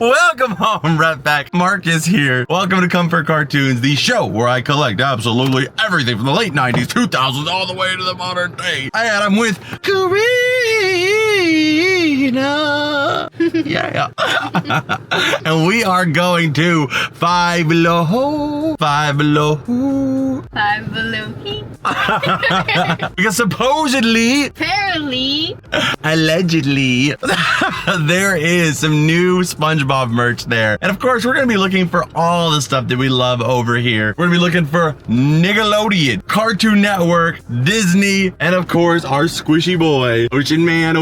Welcome home, right back. Mark is here. Welcome to Comfort Cartoons, the show where I collect absolutely everything from the late 90s, 2000s, all the way to the modern day. And I'm with Karina. Yeah. And we are going to Five Below. Five Below. Five Below Heat. Because supposedly, Apparently, allegedly, there is some new SpongeBob merch there. And of course, we're going to be looking for all the stuff that we love over here. We're going to be looking for Nickelodeon, Cartoon Network, Disney, and of course, our squishy boy, Ocean Man,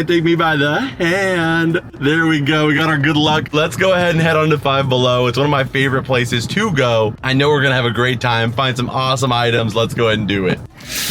take me by the hand. There we go. We got our good luck. Let's go ahead and head on to Five Below. It's one of my favorite places to go. I know we're going to have a great time, find some awesome items. Let's go ahead and do it.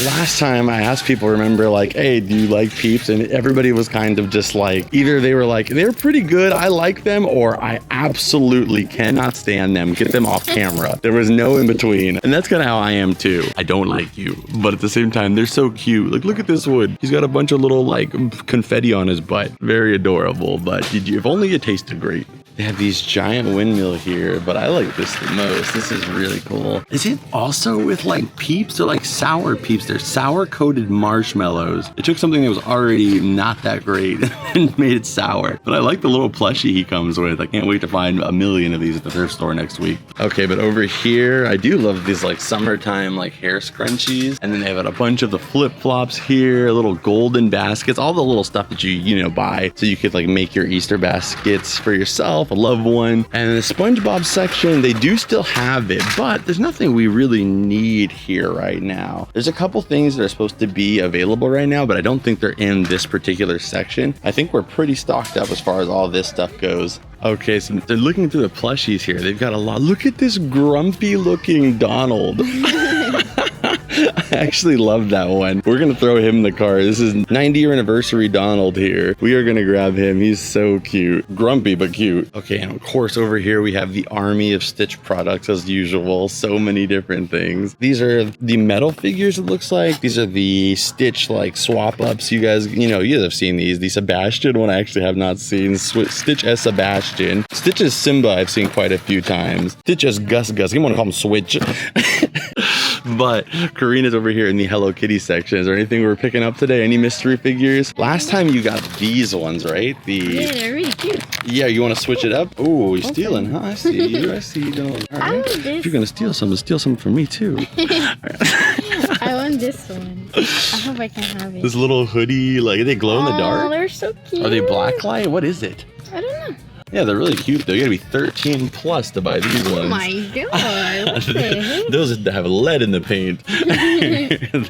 Last time I asked people, remember, like, hey, do you like Peeps? And everybody was kind of just like, either they were like, they're pretty good, I like them, or I absolutely cannot stand them, get them off camera. There was no in between. And that's kind of how I am too. I don't like you, but at the same time, they're so cute. Like, look at this one. He's got a bunch of little like confetti on his butt. Very adorable, but if only it tasted great. They have these giant windmill here, but I like this the most. This is really cool. Is it also with like Peeps? They're like sour Peeps. They're sour coated marshmallows. It took something that was already not that great and made it sour. But I like the little plushie he comes with. I can't wait to find a million of these at the thrift store next week. Okay, but over here, I do love these like summertime like hair scrunchies. And then they have a bunch of the flip-flops here, little golden baskets, all the little stuff that you know, buy so you could like make your Easter baskets for yourself, a loved one. And in the SpongeBob section, they do still have it, but there's nothing we really need here right now. There's a couple things that are supposed to be available right now, but I don't think they're in this particular section. I think we're pretty stocked up as far as all this stuff goes. Okay, so they're looking through the plushies here. They've got a lot. Look at this grumpy looking Donald. I actually love that one. We're gonna throw him in the car. This is 90-year anniversary Donald here. We are gonna grab him. He's so cute. Grumpy, but cute. Okay, and of course over here we have the army of Stitch products as usual. So many different things. These are the metal figures, it looks like. These are the Stitch like swap ups. You guys have seen these. The Sebastian one I actually have not seen. Stitch as Sebastian. Stitch as Simba I've seen quite a few times. Stitch as Gus. You want to call him Switch. But Karina's over here in the Hello Kitty section. Is there anything we're picking up today? Any mystery figures? Last time you got these ones, right? yeah, they're really cute. Yeah, you want to switch it up? Oh, you're stealing, huh? I see you. I see you doing. All right. If you're gonna steal some from me too. I want this one. I hope I can have it. This little hoodie, like, are they glow in the dark? Oh, they're so cute. Are they blacklight? What is it? I don't know. Yeah, they're really cute though. You gotta be 13 plus to buy these ones. Oh my god. What the heck? Those have lead in the paint.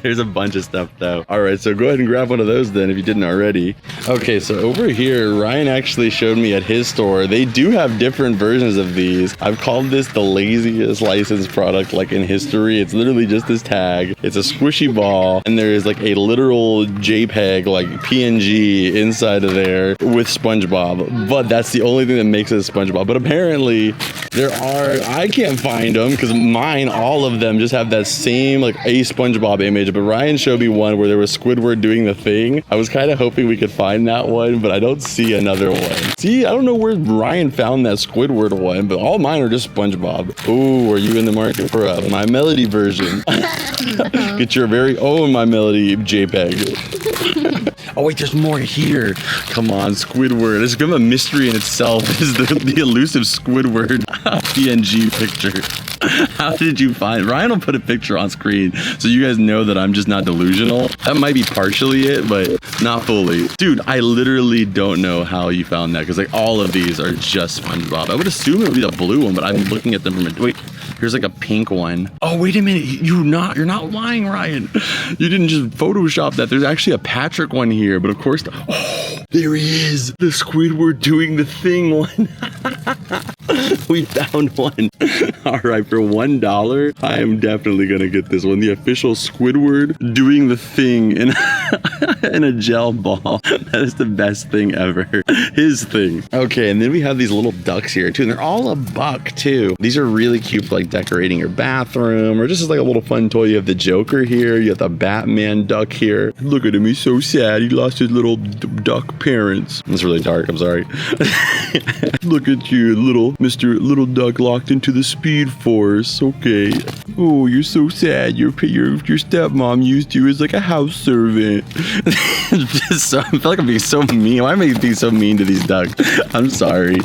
There's a bunch of stuff though. All right, so go ahead and grab one of those then if you didn't already. Okay, so over here, Ryan actually showed me at his store. They do have different versions of these. I've called this the laziest licensed product like in history. It's literally just this tag. It's a squishy ball, and there is like a literal JPEG, like PNG inside of there with SpongeBob. But that's the only thing that makes it a SpongeBob. But apparently I can't find them because mine, all of them just have that same like a SpongeBob image. But Ryan showed me one where there was Squidward doing the thing. I was kind of hoping we could find that one, but I don't see another one. See, I don't know where Ryan found that Squidward one, but all mine are just SpongeBob. Oh, are you in the market for a My Melody version? Get your very own My Melody JPEG. Oh wait, there's more here. Come on, Squidward. It's kind of a mystery in itself. Is the elusive Squidward PNG picture. How did you find it? Ryan will put a picture on screen so you guys know that I'm just not delusional. That might be partially it, but not fully. Dude, I literally don't know how you found that because like all of these are just SpongeBob. I would assume it would be the blue one, but I'm looking at them from a... Wait, here's like a pink one. Oh, wait a minute. You're not lying, Ryan. You didn't just Photoshop that. There's actually a Patrick one here, but of course... Oh, there he is. The Squidward doing the thing one. We found one. All right, for $1, I am definitely gonna get this one. The official Squidward doing the thing in in a gel ball. That is the best thing ever. His thing. Okay, and then we have these little ducks here too, and they're all $1 too. These are really cute for like decorating your bathroom, or just as like a little fun toy. You have the Joker here. You have the Batman duck here. Look at him. He's so sad. He lost his little duck parents. It's really dark. I'm sorry. Look at you, little Mr. Little Duck locked into the Speed Force. Okay. Oh, you're so sad. Your stepmom used you as like a house servant. So, I feel like I'm being so mean. Why am I being so mean to these ducks? I'm sorry.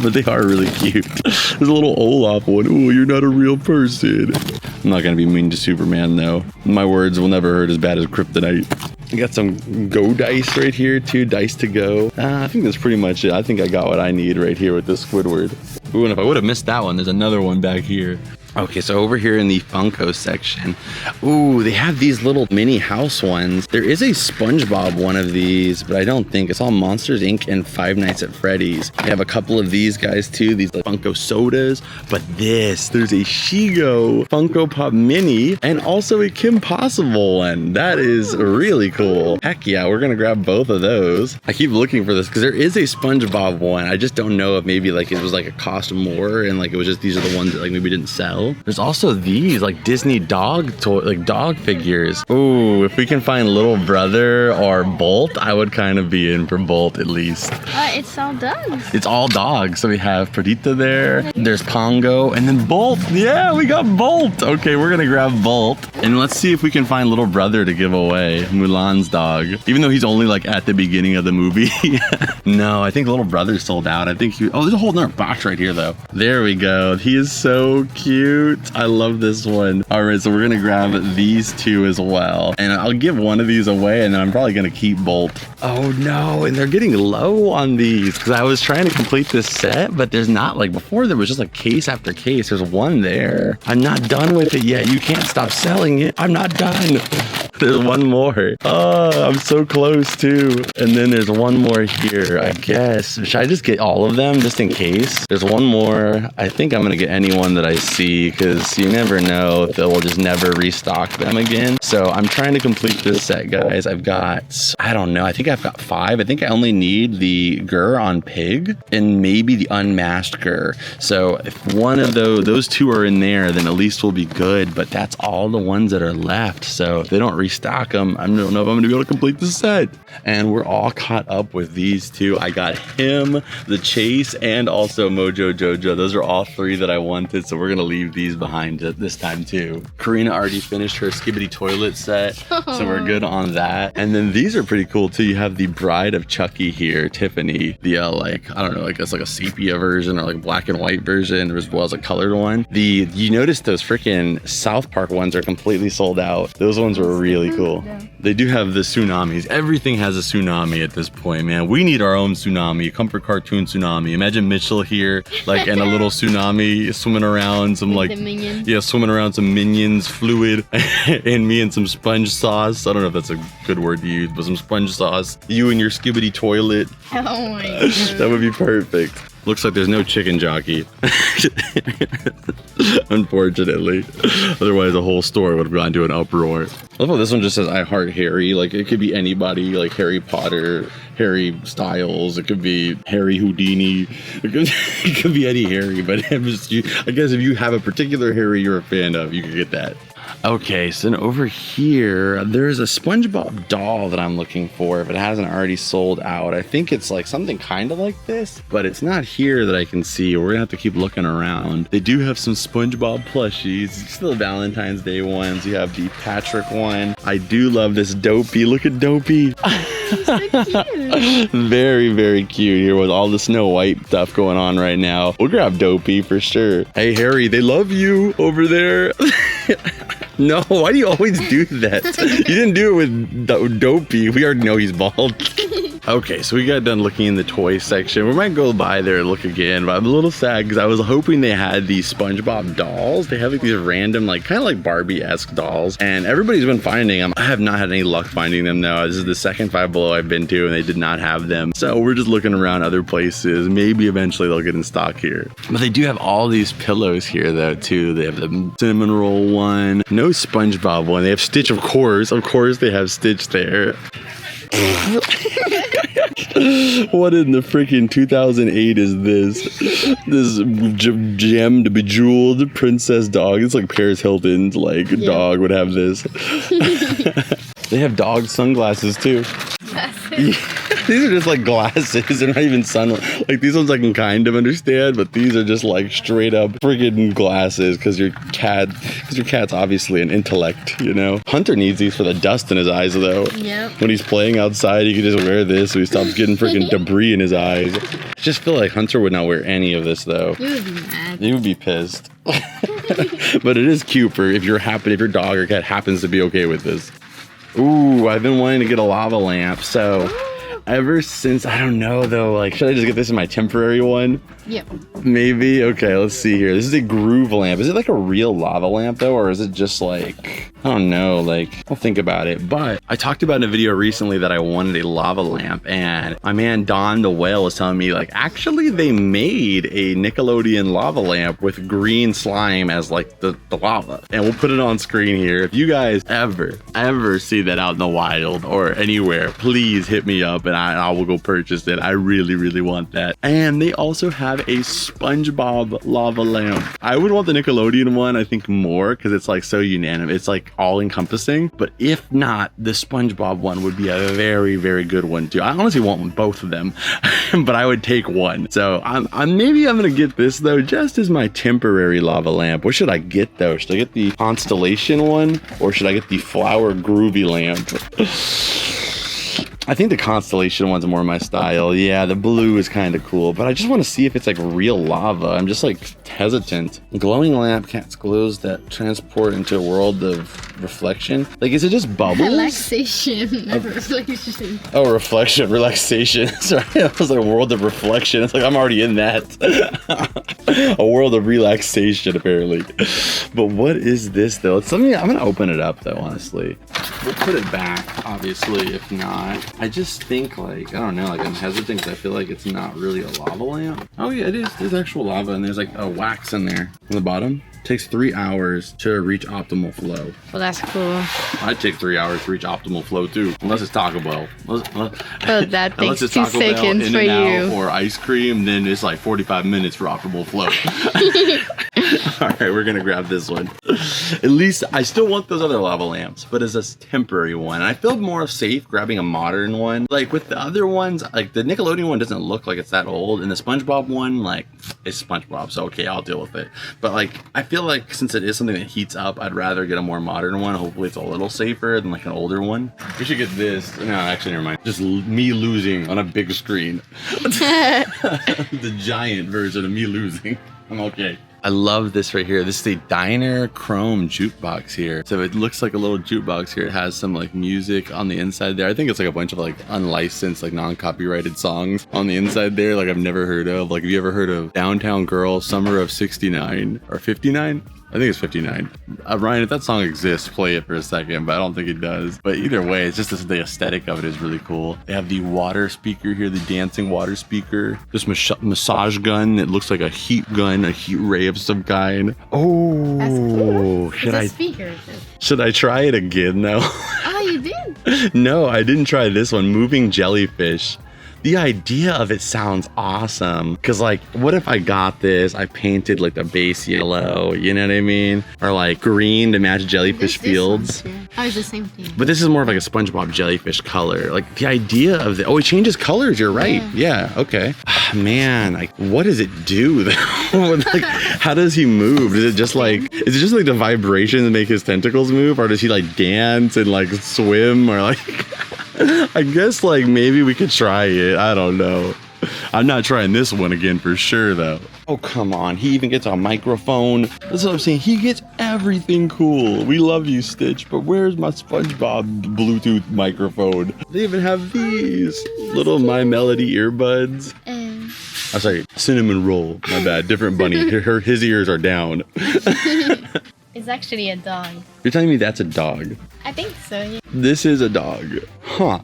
But they are really cute. There's a little Olaf one. Oh, you're not a real person. I'm not going to be mean to Superman, though. My words will never hurt as bad as kryptonite. I got some Go dice right here, too. Dice to go. I think that's pretty much it. I think I got what I need right here with this Squidward. Ooh, and if I would have missed that one, there's another one back here. Okay, so over here in the Funko section, ooh, they have these little mini house ones. There is a SpongeBob one of these, but I don't think it's all Monsters Inc. and Five Nights at Freddy's. They have a couple of these guys too, these like Funko sodas, but there's a Shigo Funko Pop Mini and also a Kim Possible one. That is really cool. Heck yeah, we're gonna grab both of those. I keep looking for this because there is a SpongeBob one. I just don't know if maybe like it was like a cost more and like it was just these are the ones that like maybe didn't sell. There's also these like Disney dog toy, like dog figures. Ooh, if we can find Little Brother or Bolt, I would kind of be in for Bolt at least. It's all dogs. It's all dogs. So we have Perdita there. There's Pongo and then Bolt. Yeah, we got Bolt. Okay, we're gonna grab Bolt and let's see if we can find Little Brother to give away. Mulan's dog. Even though he's only like at the beginning of the movie. No, I think Little Brother sold out. I think oh, there's a whole nother box right here though. There we go. He is so cute. I love this one. All right, so we're gonna grab these two as well. And I'll give one of these away and then I'm probably gonna keep Bolt. Oh no, and they're getting low on these because I was trying to complete this set, but there's not like before there was just like case after case. There's one there. I'm not done with it yet. You can't stop selling it. I'm not done. There's one more. Oh, I'm so close too. And then there's one more here, I guess. Should I just get all of them just in case? There's one more. I think I'm gonna get anyone that I see because you never know if they'll just never restock them again. So I'm trying to complete this set, guys. I've got, I don't know, I think I've got 5. I think I only need the Gur on Pig and maybe the unmasked Gur. So if one of those two are in there, then at least we'll be good. But that's all the ones that are left. So if they don't restock them, I don't know if I'm gonna be able to complete the set. And we're all caught up with these two. I got him, the Chase, and also Mojo Jojo. Those are all 3 that I wanted. So we're gonna leave these behind this time too. Karina already finished her Skibbity toilet set, so we're good on that. And then these are pretty cool too. You have the Bride of Chucky here, Tiffany. The like, I don't know, I guess like a sepia version or like black and white version as well as a colored one. You notice those freaking South Park ones are completely sold out. Those ones were really cool. They do have the tsunamis. Everything has a tsunami at this point, man. We need our own tsunami, comfort cartoon tsunami. Imagine Mitchell here, like in a little tsunami swimming around some like, yeah, swimming around some Minions fluid and me and some sponge sauce. I don't know if that's a good word to use, but some sponge sauce. You and your Skibbity toilet. Oh my god. That would be perfect. Looks like there's no chicken jockey. Unfortunately. Otherwise, the whole store would have gone to an uproar. I love how this one just says, I heart Harry. Like, it could be anybody, like Harry Potter, Harry Styles. It could be Harry Houdini. It could be any Harry, but I guess if you have a particular Harry you're a fan of, you could get that. Okay, so then over here, there's a SpongeBob doll that I'm looking for if it hasn't already sold out. I think it's like something kind of like this, but it's not here that I can see. We're gonna have to keep looking around. They do have some SpongeBob plushies, still Valentine's Day ones. You have the Patrick one. I do love this Dopey. Look at Dopey. So cute. Very, very cute here with all the Snow White stuff going on right now. We'll grab Dopey for sure. Hey, Harry, they love you over there. No, why do you always do that? You didn't do it with Dopey. We already know he's bald. Okay, so we got done looking in the toy section. We might go by there and look again, but I'm a little sad because I was hoping they had these SpongeBob dolls. They have like these random, like kind of like Barbie-esque dolls, and everybody's been finding them. I have not had any luck finding them though. This is the second Five Below I've been to, and they did not have them. So we're just looking around other places. Maybe eventually they'll get in stock here. But they do have all these pillows here though too. They have the cinnamon roll one, no SpongeBob one. They have Stitch, of course. Of course they have Stitch there. What in the freaking 2008 is this? This gemmed, bejeweled princess dog. It's like Paris Hilton's dog would have this. They have dog sunglasses too. These are just like glasses. They're not even like these ones I can kind of understand, but these are just like straight up friggin' glasses because your cat's obviously an intellect, you know. Hunter needs these for the dust in his eyes though. Yep. When he's playing outside, he can just wear this so he stops getting freaking debris in his eyes. I just feel like Hunter would not wear any of this though. You would be mad. He would be pissed. But it is cute for if your dog or cat happens to be okay with this. Ooh, I've been wanting to get a lava lamp, so ever since, I don't know though, like, should I just get this in my temporary one? Yep. Maybe? Okay, let's see here. This is a groove lamp. Is it like a real lava lamp though, or is it just like, I don't know, like, I'll think about it. But I talked about in a video recently that I wanted a lava lamp, and my man Don the Whale was telling me, like, actually they made a Nickelodeon lava lamp with green slime as like the lava. And we'll put it on screen here. If you guys ever see that out in the wild or anywhere, please hit me up and I will go purchase it. I really, really want that. And they also have a SpongeBob lava lamp. I would want the Nickelodeon one, I think, more because it's like so unanimous. It's like all encompassing. But if not, the SpongeBob one would be a very, very good one too. I honestly want both of them, but I would take one. So maybe I'm gonna get this though, just as my temporary lava lamp. What should I get though? Should I get the Constellation one or should I get the Flower Groovy lamp? I think the Constellation one's more my style. Yeah, the blue is kind of cool, but I just want to see if it's like real lava. I'm just like hesitant. Glowing lamp casts glows that transport into a world of reflection. Like, is it just bubbles? Relaxation, not reflection. Oh, reflection, relaxation. Sorry, it was like a world of reflection. It's like I'm already in that. A world of relaxation, apparently. But what is this though? It's something I'm gonna open it up though, honestly. We'll put it back, obviously, if not. I just think, like, I don't know, like I'm hesitant because I feel like it's not really a lava lamp. Oh yeah, it is. There's actual lava and there's like a wax in there on the bottom. It takes 3 hours to reach optimal flow. Well, that's cool. I'd take 3 hours to reach optimal flow too, unless it's Taco Bell. Well, that takes 2 Taco Bell, seconds for you. or ice cream, then it's like 45 minutes for optimal flow. All right, we're gonna grab this one. At least I still want those other lava lamps, but as a temporary one. And I feel more safe grabbing a modern one. Like with the other ones, like the Nickelodeon one doesn't look like it's that old, and the SpongeBob one, like, it's SpongeBob, so okay, I'll deal with it. But like, I feel like since it is something that heats up, I'd rather get a more modern one. Hopefully it's a little safer than like an older one. We should get this. No, actually, never mind. Just me losing on a big screen. The giant version of me losing. I'm okay. I love this right here. This is a Diner Chrome jukebox here. So it looks like a little jukebox here. It has some like music on the inside there. I think it's like a bunch of like unlicensed, like non-copyrighted songs on the inside there. Like I've never heard of. Like, have you ever heard of Downtown Girl, Summer of 69 or 59? I think it's 59. Ryan, if that song exists, play it for a second, but I don't think it does. But either way, it's just the aesthetic of it is really cool. They have the water speaker here, the dancing water speaker. This massage gun that looks like a heat gun, a heat ray of some kind. Oh, that's cool. Should I try it again though? Oh, you did? No, I didn't try this one. Moving jellyfish. The idea of it sounds awesome. Cause like, what if I got this, I painted like the base yellow, you know what I mean? Or like green to match jellyfish fields. Oh, it's the same thing. But this is more of like a SpongeBob jellyfish color. Like the idea of the, oh, it changes colors, you're right. Yeah, okay. Man, like what does it do though? Like, how does he move? Is it just like the vibrations that make his tentacles move? Or does he like dance and like swim or like... I guess like maybe we could try it. I don't know. I'm not trying this one again for sure, though. Oh, come on. He even gets a microphone. That's what I'm saying. He gets everything cool. We love you, Stitch, but where's my SpongeBob Bluetooth microphone? They even have these little My Melody earbuds. I'm sorry, cinnamon roll. My bad. Different bunny. His ears are down. It's actually a dog. You're telling me that's a dog? I think so, yeah. This is a dog. Huh.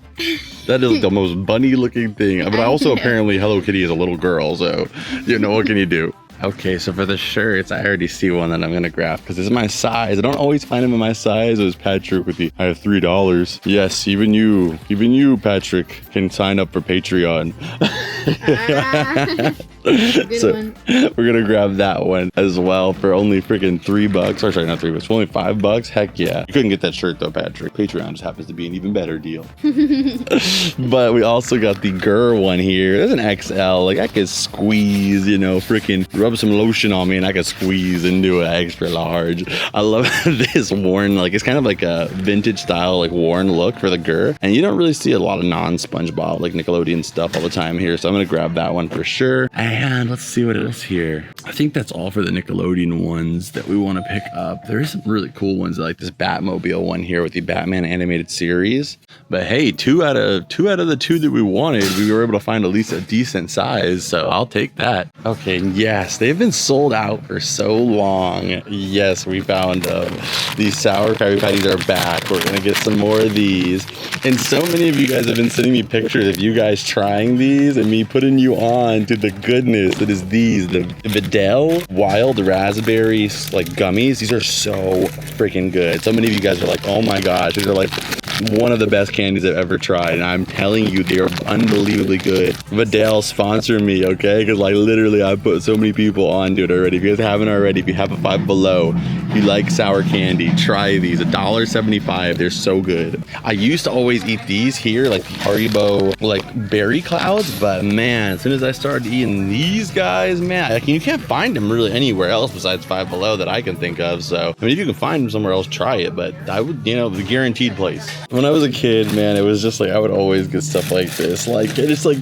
That is the most bunny looking thing. But also apparently Hello Kitty is a little girl, so you know, what can you do? Okay, so for the shirts, I already see one that I'm gonna grab because this is my size. I don't always find them in my size. It was Patrick with the, I have $3. Yes, even you, Patrick, can sign up for Patreon. Good So one. we're gonna grab that one as well for only freaking $3. Or sorry, not $3, for only $5. Heck yeah. You couldn't get that shirt though, Patrick. Patreon just happens to be an even better deal. But we also got the girl one here. There's an XL. Like I could squeeze, you know, freaking rub some lotion on me and I could squeeze into an extra large. I love this worn, like it's kind of like a vintage style, like worn look for the girl. And you don't really see a lot of non-SpongeBob, like Nickelodeon stuff all the time here. So I'm gonna grab that one for sure. And let's see what it is here. I think that's all for the Nickelodeon ones that we want to pick up. There is some really cool ones like this Batmobile one here with the Batman animated series. But hey, two out of the two that we wanted, we were able to find at least a decent size. So I'll take that. Okay, yes, they've been sold out for so long. Yes, we found them. These sour Krabby Patties are back. We're gonna get some more of these. And so many of you guys have been sending me pictures of you guys trying these and me putting you on to the goodness that is these, the Vidal Wild Raspberry like gummies. These are so freaking good. So many of you guys are like, oh my gosh, these are like one of the best candies I've ever tried, and I'm telling you, they are unbelievably good. Vidal, sponsor me, okay? Because like literally I put so many people onto it already. If you guys haven't already, if you have a Five Below, if you like sour candy, try these. $1.75. They're so good. I used to always eat these here, like the Haribo like berry clouds, but man, as soon as I started eating these guys, man, like, you can't find them really anywhere else besides Five Below that I can think of. So I mean, if you can find them somewhere else, try it. But I would, you know, the guaranteed place. When I was a kid, man, it was just like I would always get stuff like this. Like it's like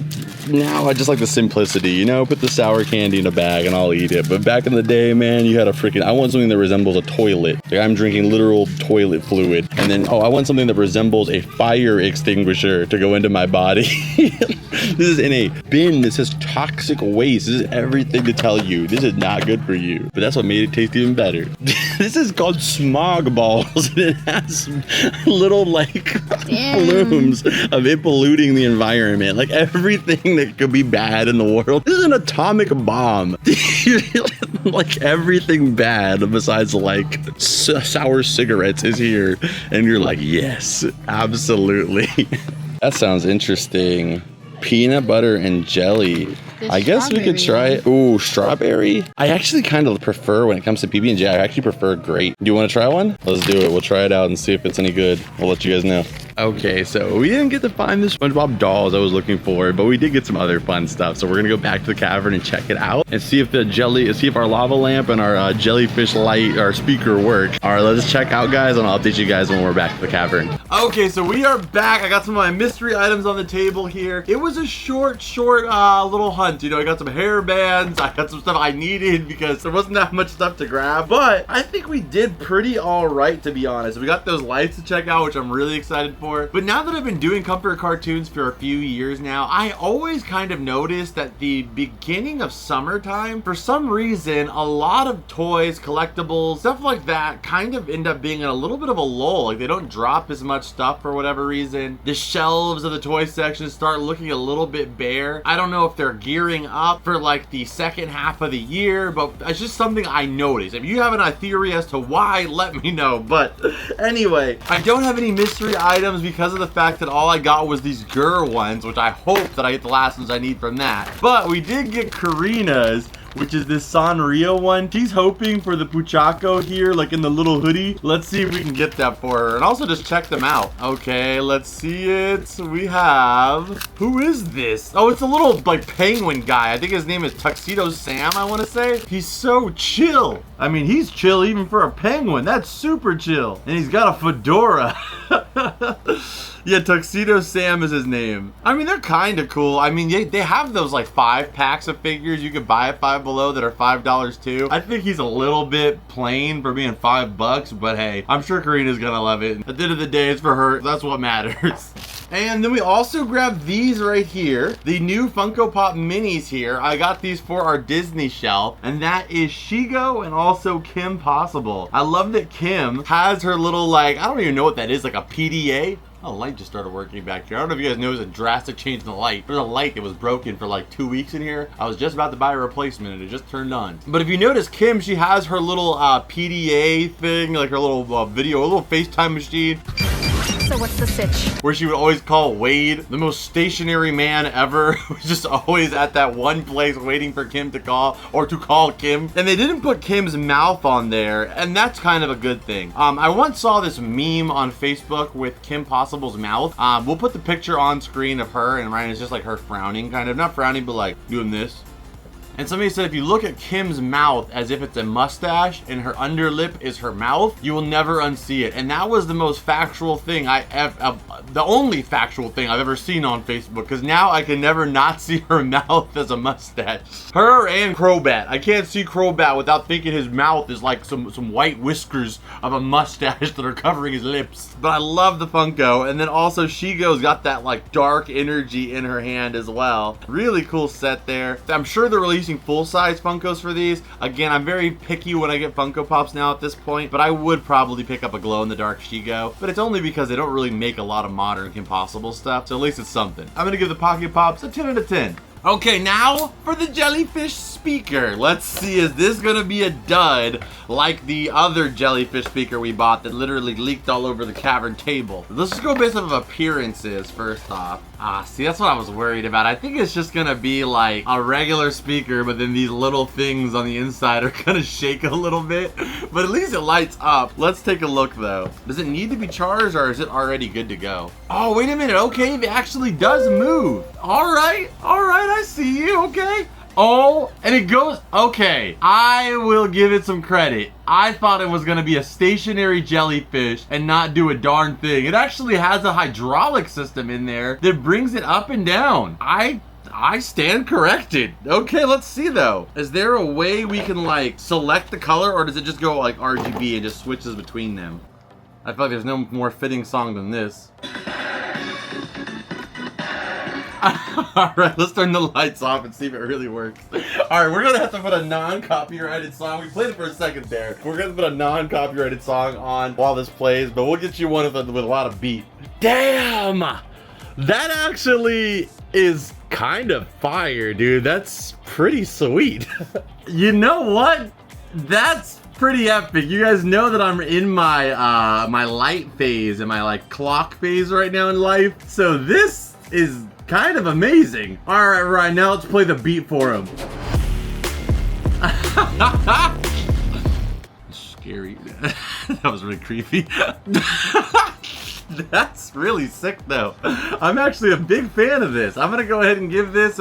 now I just like the simplicity, you know, put the sour candy in a bag and I'll eat it. But back in the day, man, you had a freaking, I want something that resembles a toilet. Like I'm drinking literal toilet fluid. And then, oh, I want something that resembles a fire extinguisher to go into my body. This is in a bin that says toxic waste. This is everything to tell you this is not good for you. But that's what made it taste even better. This is called smog balls. And it has little like plumes of it polluting the environment. Like everything that could be bad in the world. This is an atomic bomb. Like everything bad besides like sour cigarettes is here. And you're like, yes, absolutely. That sounds interesting. Peanut butter and jelly. I guess we could try it. Ooh, strawberry. I actually kind of prefer, when it comes to PB&J, I actually prefer grape. Do you want to try one? Let's do it. We'll try it out and see if it's any good. We'll let you guys know. Okay, so we didn't get to find the SpongeBob dolls I was looking for, but we did get some other fun stuff. So we're gonna go back to the cavern and check it out and see if the jelly, see if our lava lamp and our jellyfish light, our speaker work. All right, let's check out, guys, and I'll update you guys when we're back to the cavern. Okay, so we are back. I got some of my mystery items on the table here. It was a short little hunt. You know, I got some hair bands. I got some stuff I needed because there wasn't that much stuff to grab, but I think we did pretty all right, to be honest. We got those lights to check out, which I'm really excited for. But now that I've been doing comfort cartoons for a few years now, I always kind of noticed that the beginning of summertime, for some reason, a lot of toys, collectibles, stuff like that kind of end up being in a little bit of a lull. Like they don't drop as much stuff for whatever reason. The shelves of the toy section start looking a little bit bare. I don't know if they're gearing up for like the second half of the year, but it's just something I noticed. If you have a theory as to why, let me know. But anyway, I don't have any mystery items because of the fact that all I got was these Gur ones, which I hope that I get the last ones I need from that. But we did get Karina's, which is this Sanrio one. She's hoping for the Puchaco here, like in the little hoodie. Let's see if we can get that for her. And also just check them out. Okay, let's see it. We have, who is this? Oh, it's a little like penguin guy. I think his name is Tuxedo Sam, I want to say. He's so chill. I mean, he's chill even for a penguin. That's super chill. And he's got a fedora. Yeah, Tuxedo Sam is his name. I mean, they're kind of cool. I mean, they have those like 5 packs of figures you could buy at Five Below that are $5 too. I think he's a little bit plain for being $5, but hey, I'm sure Karina's gonna love it. At the end of the day, it's for her. That's what matters. And then we also grabbed these right here, the new Funko Pop minis here. I got these for our Disney shelf, and that is Shigo and also Kim Possible. I love that Kim has her little, like, I don't even know what that is, like a PDA. Oh, the light just started working back here. I don't know if you guys noticed a drastic change in the light. There's a light that was broken for like 2 weeks in here. I was just about to buy a replacement and it just turned on. But if you notice, Kim, she has her little PDA thing, like her little video, a little FaceTime machine. So what's the sitch? Where she would always call Wade, the most stationary man ever, who's just always at that one place waiting for Kim to call, or to call Kim. And they didn't put Kim's mouth on there, and that's kind of a good thing. I once saw this meme on Facebook with Kim Possible's mouth. We'll put the picture on screen of her, and Ryan is just like her frowning, kind of, not frowning, but like doing this. And somebody said if you look at Kim's mouth as if it's a mustache and her underlip is her mouth, you will never unsee it. And that was the most factual thing the only factual thing I've ever seen on Facebook, because now I can never not see her mouth as a mustache. Her and Crobat. I can't see Crobat without thinking his mouth is like some white whiskers of a mustache that are covering his lips. But I love the Funko. And then also Shigo's got that like dark energy in her hand as well. Really cool set there. I'm sure they're releasing full-size Funkos for these. Again, I'm very picky when I get Funko Pops now at this point, but I would probably pick up a glow-in-the-dark Shigo, but it's only because they don't really make a lot of modern Kim Possible stuff, so at least it's something. I'm gonna give the Pocket Pops a 10 out of 10. Okay, now for the jellyfish speaker. Let's see, is this gonna be a dud like the other jellyfish speaker we bought that literally leaked all over the cavern table? Let's just go based off of appearances first off. See, that's what I was worried about. I think it's just gonna be like a regular speaker, but then these little things on the inside are gonna shake a little bit, but at least it lights up. Let's take a look though. Does it need to be charged or is it already good to go? Oh, wait a minute. Okay, it actually does move. All right, I see you. Okay. Oh, and it goes, okay, I will give it some credit. I thought it was gonna be a stationary jellyfish and not do a darn thing. It actually has a hydraulic system in there that brings it up and down. I stand corrected. Okay, let's see though. Is there a way we can like select the color, or does it just go like RGB and just switches between them? I feel like there's no more fitting song than this. Alright, let's turn the lights off and see if it really works. Alright, we're gonna have to put a non-copyrighted song. We played it for a second there. We're gonna put a non-copyrighted song on while this plays, but we'll get you one with a lot of beat. Damn! That actually is kind of fire, dude. That's pretty sweet. You know what? That's pretty epic. You guys know that I'm in my my light phase and my like clock phase right now in life. So this is kind of amazing. All right, now let's play the beat for him. Scary. That was really creepy. That's really sick though. I'm actually a big fan of this. I'm gonna go ahead and give this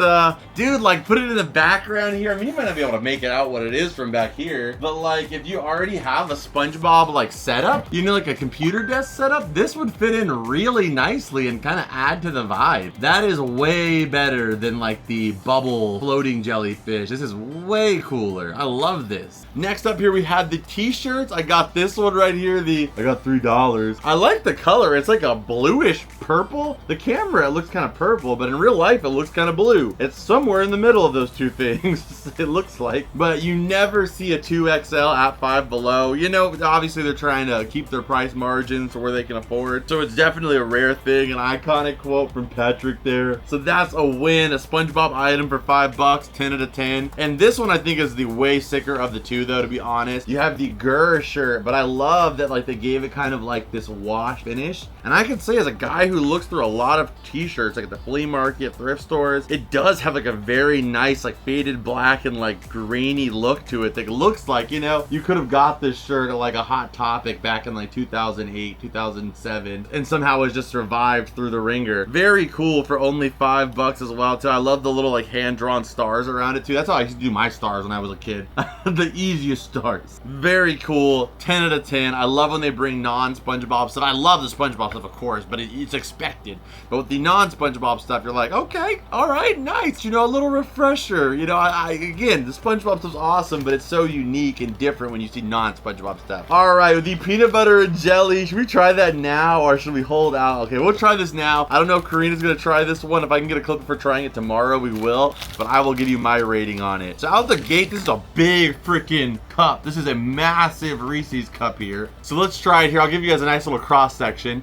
dude, like put it in the background here. I mean, you might not be able to make it out what it is from back here, but like if you already have a SpongeBob like setup, you know, like a computer desk setup, this would fit in really nicely and kind of add to the vibe. That is way better than like the bubble floating jellyfish. This is way cooler. I love this. Next up here we had the t-shirts. I got this one right here. I got $3. I like the color. It's like a bluish purple. The camera, it looks kind of purple, but in real life, it looks kind of blue. It's somewhere in the middle of those two things, it looks like. But you never see a 2XL at Five Below. You know, obviously they're trying to keep their price margins to where they can afford. So it's definitely a rare thing, an iconic quote from Patrick there. So that's a win, a SpongeBob item for $5, 10 out of 10. And this one I think is the way sicker of the two though, to be honest. You have the Grr shirt, but I love that like they gave it kind of like this wash finish. And I can say as a guy who looks through a lot of t-shirts like at the flea market, thrift stores, it does have like a very nice like faded black and like grainy look to it that looks like, you know, you could have got this shirt at like a Hot Topic back in like 2008, 2007 and somehow has just survived through the ringer. Very cool for only $5 as well too. I love the little like hand-drawn stars around it too. That's how I used to do my stars when I was a kid. The easiest stars. Very cool. 10 out of 10. I love when they bring non-SpongeBob stuff. I love the SpongeBob SpongeBob stuff, of course, but it's expected. But with the non-SpongeBob stuff, you're like, okay, all right, nice. You know, a little refresher. You know, again, the SpongeBob stuff's awesome, but it's so unique and different when you see non-SpongeBob stuff. All right, with the peanut butter and jelly, should we try that now or should we hold out? Okay, we'll try this now. I don't know if Karina's gonna try this one. If I can get a clip for trying it tomorrow, we will. But I will give you my rating on it. So out the gate, this is a big freaking cup. This is a massive Reese's cup here. So let's try it here. I'll give you guys a nice little cross section.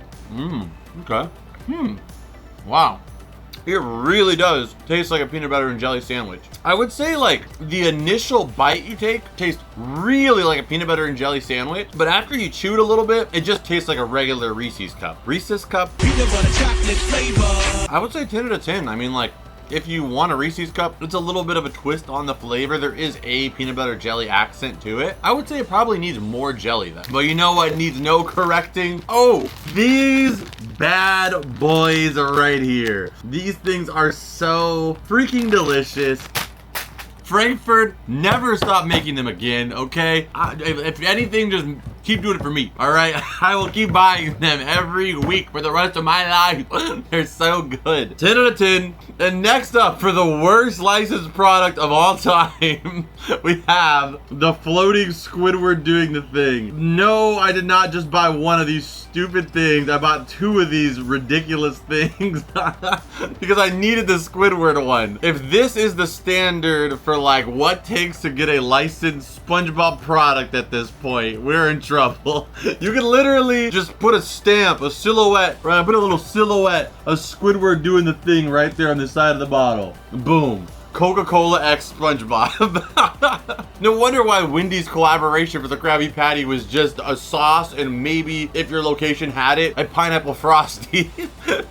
Okay. Wow. It really does taste like a peanut butter and jelly sandwich. I would say like the initial bite you take tastes really like a peanut butter and jelly sandwich, but after you chew it a little bit, it just tastes like a regular Reese's cup. Reese's cup. Peanut butter chocolate flavor. I would say 10 out of 10. I mean, like, if you want a Reese's cup, it's a little bit of a twist on the flavor. There is a peanut butter jelly accent to it. I would say it probably needs more jelly though. But you know what needs no correcting? Oh, these bad boys are right here. These things are so freaking delicious. Frankfurt, never stop making them again, okay? If anything, just keep doing it for me, all right? I will keep buying them every week for the rest of my life. They're so good. 10 out of 10. And next up, for the worst licensed product of all time, we have the floating Squidward doing the thing. No, I did not just buy one of these stupid things. I bought 2 of these ridiculous things because I needed the Squidward one. If this is the standard for like what takes to get a licensed SpongeBob product at this point, we're in trouble. You can literally just put a stamp, a silhouette, right? Put a little silhouette of Squidward doing the thing right there on the side of the bottle. Boom. Coca-Cola X SpongeBob. No wonder why Wendy's collaboration for the Krabby Patty was just a sauce and maybe, if your location had it, a pineapple frosty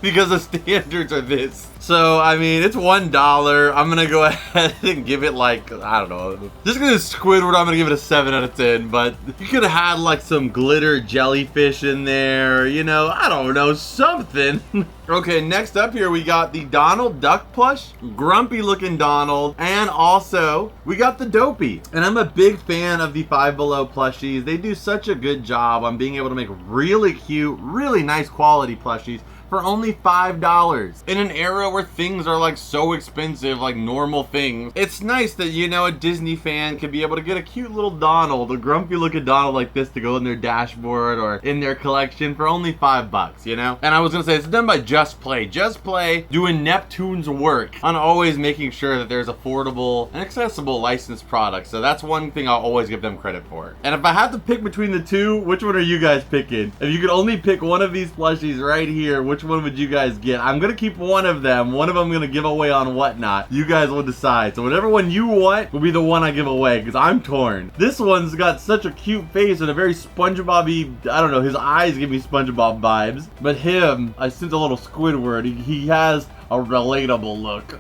because the standards are this. So, I mean, it's $1. I'm gonna go ahead and give it like, I don't know. Just because it's Squidward, I'm gonna give it a 7 out of 10. But you could have had like some glitter jellyfish in there, you know, I don't know, something. Okay, next up here we got the Donald Duck plush, grumpy looking Donald, and also we got the Dopey. And I'm a big fan of the Five Below plushies. They do such a good job on being able to make really cute, really nice quality plushies for only $5. In an era where things are like so expensive, like normal things, it's nice that, you know, a Disney fan can be able to get a cute little Donald, a grumpy looking Donald like this to go in their dashboard or in their collection for only $5, you know? And I was gonna say, it's done by Just Play. Just Play doing Neptune's work on always making sure that there's affordable and accessible licensed products. So that's one thing I'll always give them credit for. And if I have to pick between the two, which one are you guys picking? If you could only pick one of these plushies right here, which one would you guys get? I'm gonna keep one of them. One of them I'm gonna give away on Whatnot. You guys will decide. So whatever one you want will be the one I give away because I'm torn. This one's got such a cute face and a very SpongeBob-y, I don't know, his eyes give me SpongeBob vibes. But him, I sense a little Squidward. He has a relatable look.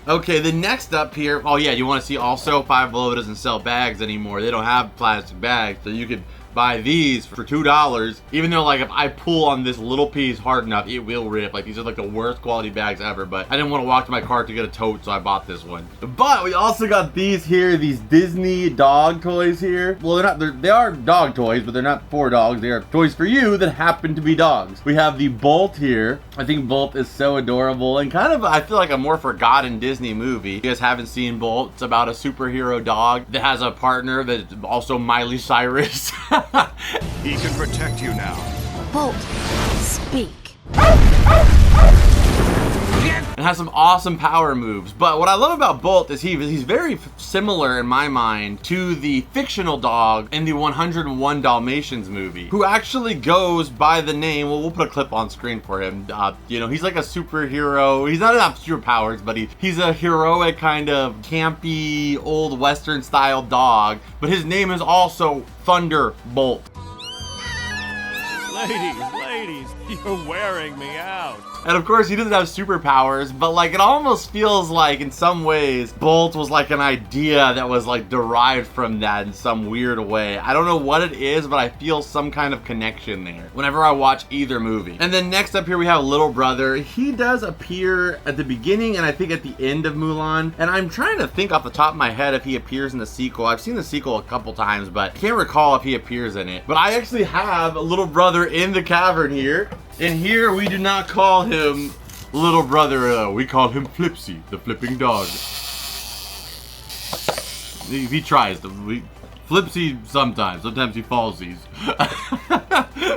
Okay, the next up here, oh yeah, you want to see also Five Below doesn't sell bags anymore. They don't have plastic bags, so you could buy these for $2, even though like if I pull on this little piece hard enough, it will rip. Like these are like the worst quality bags ever, but I didn't want to walk to my car to get a tote, so I bought this one. But we also got these here, these Disney dog toys here. Well, they are dog toys, but they're not for dogs. They are toys for you that happen to be dogs. We have the Bolt here. I think Bolt is so adorable and kind of, I feel like a more forgotten Disney movie. You guys haven't seen Bolt. It's about a superhero dog that has a partner that's also Miley Cyrus. He can protect you now. Bolt, speak. And has some awesome power moves. But what I love about Bolt is he's very similar in my mind to the fictional dog in the 101 Dalmatians movie, who actually goes by the name, well, we'll put a clip on screen for him. You know, he's like a superhero. He's not have superpowers, but he's a heroic kind of campy, old Western style dog. But his name is also Thunderbolt. Ladies, you're wearing me out. And of course, he doesn't have superpowers, but like it almost feels like in some ways, Bolt was like an idea that was like derived from that in some weird way. I don't know what it is, but I feel some kind of connection there whenever I watch either movie. And then next up here, we have Little Brother. He does appear at the beginning and I think at the end of Mulan. And I'm trying to think off the top of my head if he appears in the sequel. I've seen the sequel a couple times, but can't recall if he appears in it. But I actually have a Little Brother in the cavern here. And here we do not call him Little Brother, we call him Flipsy, the flipping dog. He tries to. Flipsy sometimes he fallsies.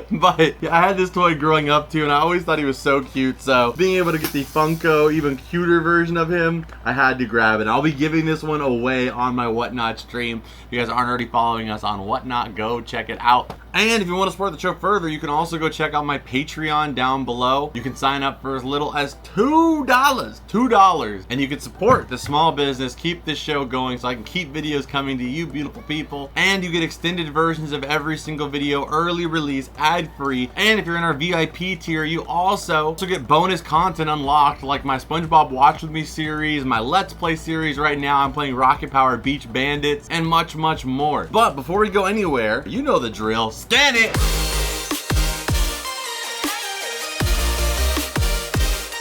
But yeah, I had this toy growing up too, and I always thought he was so cute. So being able to get the Funko, even cuter version of him, I had to grab it. I'll be giving this one away on my Whatnot stream. If you guys aren't already following us on Whatnot, go check it out. And if you want to support the show further, you can also go check out my Patreon down below. You can sign up for as little as $2, and you can support the small business, keep this show going so I can keep videos coming to you beautiful people. And you get extended versions of every single video, early release, ad-free. And if you're in our VIP tier, you also get bonus content unlocked, like my SpongeBob Watch With Me series, my Let's Play series. Right now I'm playing Rocket Power Beach Bandits, and much more. But before we go anywhere, you know the drill. Scan it!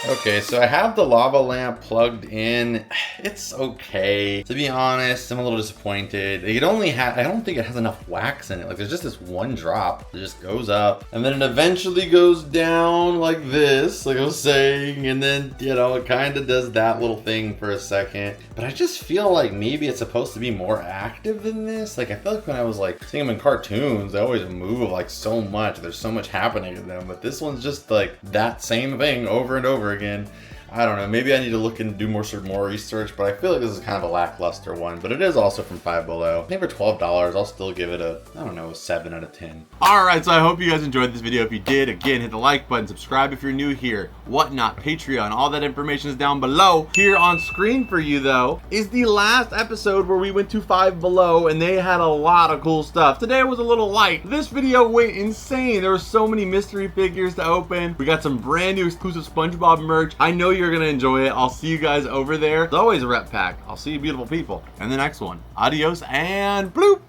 Okay, so I have the lava lamp plugged in. It's okay. To be honest, I'm a little disappointed. It only I don't think it has enough wax in it. Like, there's just this one drop that just goes up, and then it eventually goes down like this, like I was saying, and then, you know, it kind of does that little thing for a second. But I just feel like maybe it's supposed to be more active than this. Like, I feel like when I was like seeing them in cartoons, they always move like so much. There's so much happening in them, but this one's just like that same thing over and over again. I don't know, maybe I need to look and do more research, but I feel like this is kind of a lackluster one. But it is also from Five Below. I think for $12, I'll still give it a, I don't know, a 7 out of 10. Alright, so I hope you guys enjoyed this video. If you did, again, hit the like button, subscribe if you're new here, Whatnot, Patreon, all that information is down below. Here on screen for you, though, is the last episode where we went to Five Below, and they had a lot of cool stuff. Today was a little light. This video went insane. There were so many mystery figures to open. We got some brand new exclusive SpongeBob merch. I know you're gonna enjoy it. I'll see you guys over there. There's always a rep pack. I'll see you beautiful people in the next one. Adios and bloop!